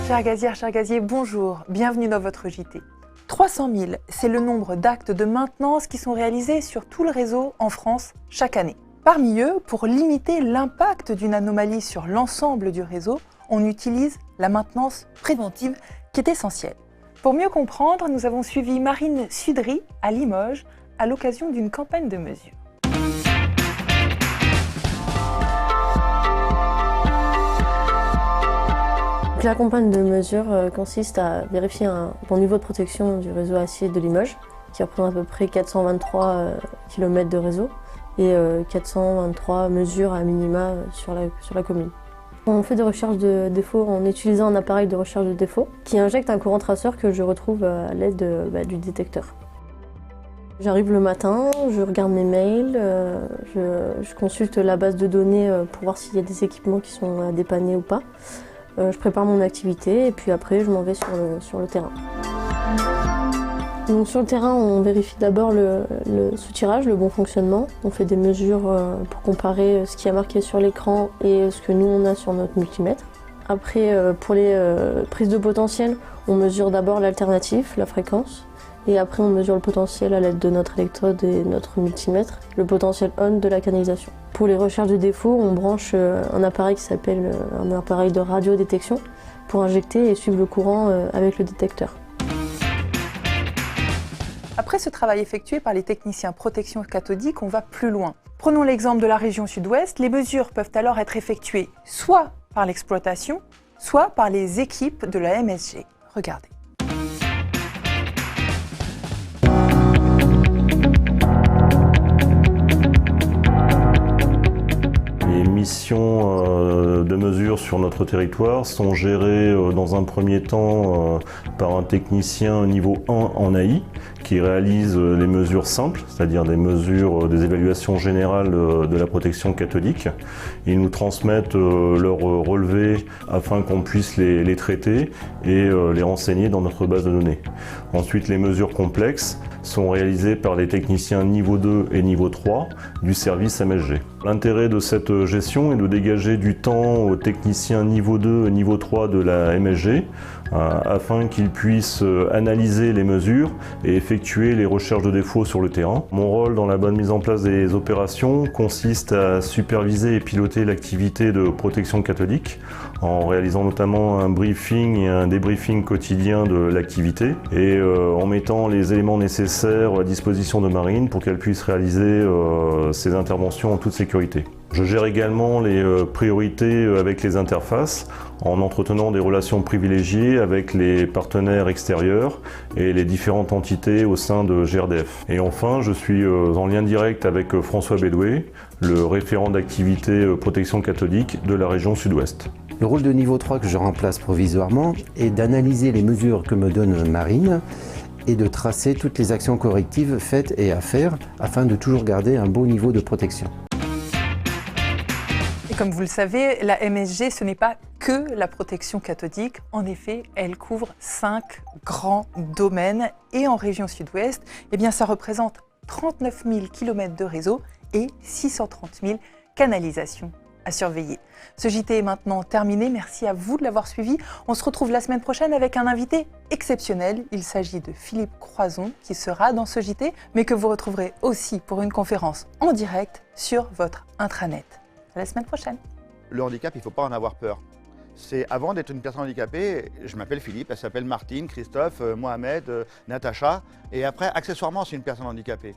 Chers gazières, chers gaziers, bonjour, bienvenue dans votre JT. 300 000, c'est le nombre d'actes de maintenance qui sont réalisés sur tout le réseau en France chaque année. Parmi eux, pour limiter l'impact d'une anomalie sur l'ensemble du réseau, on utilise la maintenance préventive qui est essentielle. Pour mieux comprendre, nous avons suivi Marine Sudry à Limoges à l'occasion d'une campagne de mesure. La campagne de mesure consiste à vérifier un bon niveau de protection du réseau acier de Limoges, qui représente à peu près 423 km de réseau et 423 mesures à minima sur la commune. On fait des recherches de défauts en utilisant un appareil de recherche de défauts qui injecte un courant traceur que je retrouve à l'aide du détecteur. J'arrive le matin, je regarde mes mails, je consulte la base de données pour voir s'il y a des équipements qui sont à dépanner ou pas. Je prépare mon activité et puis après je m'en vais sur le terrain. Donc sur le terrain, on vérifie d'abord le soutirage, le bon fonctionnement. On fait des mesures pour comparer ce qui a marqué sur l'écran et ce que nous on a sur notre multimètre. Après, pour les prises de potentiel, on mesure d'abord l'alternatif, la fréquence. Et après, on mesure le potentiel à l'aide de notre électrode et notre multimètre, le potentiel on de la canalisation. Pour les recherches de défauts, on branche un appareil qui s'appelle un appareil de radiodétection pour injecter et suivre le courant avec le détecteur. Après ce travail effectué par les techniciens protection cathodique, on va plus loin. Prenons l'exemple de la région sud-ouest. Les mesures peuvent alors être effectuées soit par l'exploitation, soit par les équipes de la MSG. Regardez. Les missions de mesure sur notre territoire sont gérées dans un premier temps par un technicien niveau 1 en AI qui réalise les mesures simples, c'est-à-dire des mesures, des évaluations générales de la protection cathodique. Ils nous transmettent leurs relevés afin qu'on puisse les traiter et les renseigner dans notre base de données. Ensuite, les mesures complexes sont réalisées par les techniciens niveau 2 et niveau 3 du service MSG. L'intérêt de cette gestion est de dégager du temps aux techniciens niveau 2 et niveau 3 de la MSG afin qu'ils puissent analyser les mesures et effectuer les recherches de défauts sur le terrain. Mon rôle dans la bonne mise en place des opérations consiste à superviser et piloter l'activité de protection cathodique en réalisant notamment un briefing et un débriefing quotidien de l'activité et en mettant les éléments nécessaires à disposition de Marine pour qu'elle puisse réaliser ses interventions en toute sécurité. Je gère également les priorités avec les interfaces en entretenant des relations privilégiées avec les partenaires extérieurs et les différentes entités au sein de GRDF. Et enfin, je suis en lien direct avec François Bédoué, le référent d'activité protection cathodique de la région sud-ouest. Le rôle de niveau 3 que je remplace provisoirement est d'analyser les mesures que me donne Marine et de tracer toutes les actions correctives faites et à faire afin de toujours garder un bon niveau de protection. Et comme vous le savez, la MSG, ce n'est pas que la protection cathodique. En effet, elle couvre 5 grands domaines. Et en région sud-ouest, eh bien, ça représente 39 000 km de réseau et 630 000 canalisations à surveiller. Ce JT est maintenant terminé. Merci à vous de l'avoir suivi. On se retrouve la semaine prochaine avec un invité exceptionnel. Il s'agit de Philippe Croison qui sera dans ce JT, mais que vous retrouverez aussi pour une conférence en direct sur votre intranet. À la semaine prochaine. Le handicap, il ne faut pas en avoir peur. C'est avant d'être une personne handicapée, je m'appelle Philippe, elle s'appelle Martine, Christophe, Mohamed, Natacha. Et après, accessoirement, c'est une personne handicapée.